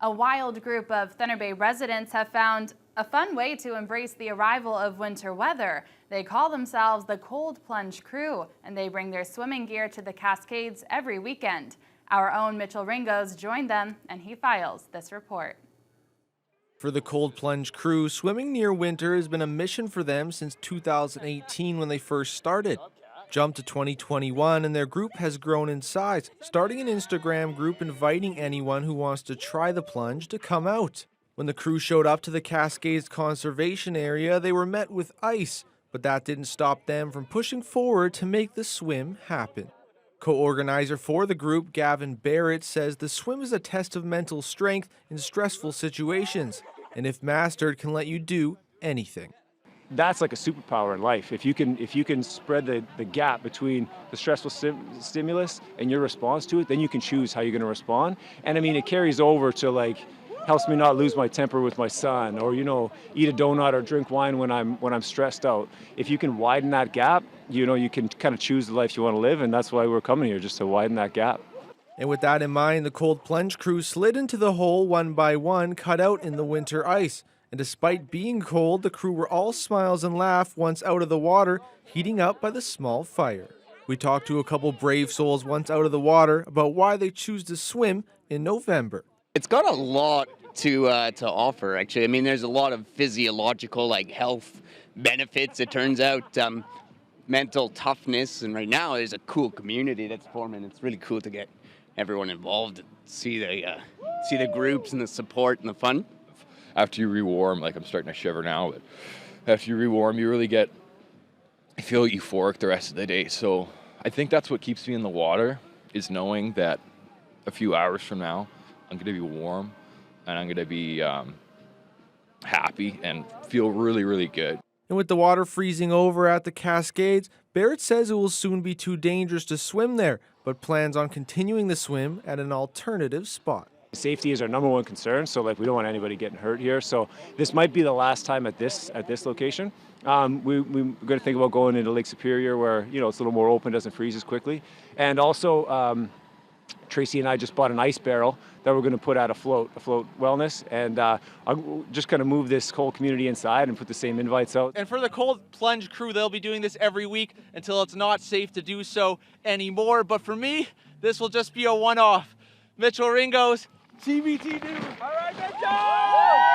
A wild group of Thunder Bay residents have found a fun way to embrace the arrival of winter weather. They call themselves the Cold Plunge Crew, and they bring their swimming gear to the Cascades every weekend. Our own Mitchell Ringos joined them, and he files this report. For the Cold Plunge Crew, swimming near winter has been a mission for them since 2018 when they first started. Jump to 2021 and their group has grown in size, starting an Instagram group inviting anyone who wants to try the plunge to come out. When the crew showed up to the Cascades Conservation Area, they were met with ice, but that didn't stop them from pushing forward to make the swim happen. Co-organizer for the group, Gavin Barrett, says the swim is a test of mental strength in stressful situations, and if mastered, can let you do anything. That's like a superpower in life. If you can spread the gap between the stressful stimulus and your response to it, then you can choose how you're going to respond. And I mean, it carries over to helps me not lose my temper with my son, or eat a donut or drink wine when I'm stressed out. If you can widen that gap, you can kind of choose the life you want to live, and that's why we're coming here, just to widen that gap. And with that in mind, the Cold Plunge Crew slid into the hole one by one, cut out in the winter ice. And despite being cold, the crew were all smiles and laugh once out of the water, heating up by the small fire. We talked to a couple brave souls once out of the water about why they choose to swim in November. It's got a lot to offer, actually. I mean, there's a lot of physiological, health benefits, it turns out, mental toughness, and right now there's a cool community that's forming. It's really cool to get everyone involved and see the groups and the support and the fun. After you rewarm, I'm starting to shiver now, but after you rewarm, I feel euphoric the rest of the day. So I think that's what keeps me in the water, is knowing that a few hours from now, I'm going to be warm and I'm going to be happy and feel really, really good. And with the water freezing over at the Cascades, Barrett says it will soon be too dangerous to swim there, but plans on continuing the swim at an alternative spot. Safety is our number one concern, so we don't want anybody getting hurt here. So this might be the last time at this location. We're going to think about going into Lake Superior, where it's a little more open, doesn't freeze as quickly. And also, Tracy and I just bought an ice barrel that we're going to put at Afloat Wellness, and I'll just kind of move this whole community inside and put the same invites out. And for the Cold Plunge Crew, they'll be doing this every week until it's not safe to do so anymore. But for me, this will just be a one-off. Mitchell Ringos, TBT News. All right, Mitchell!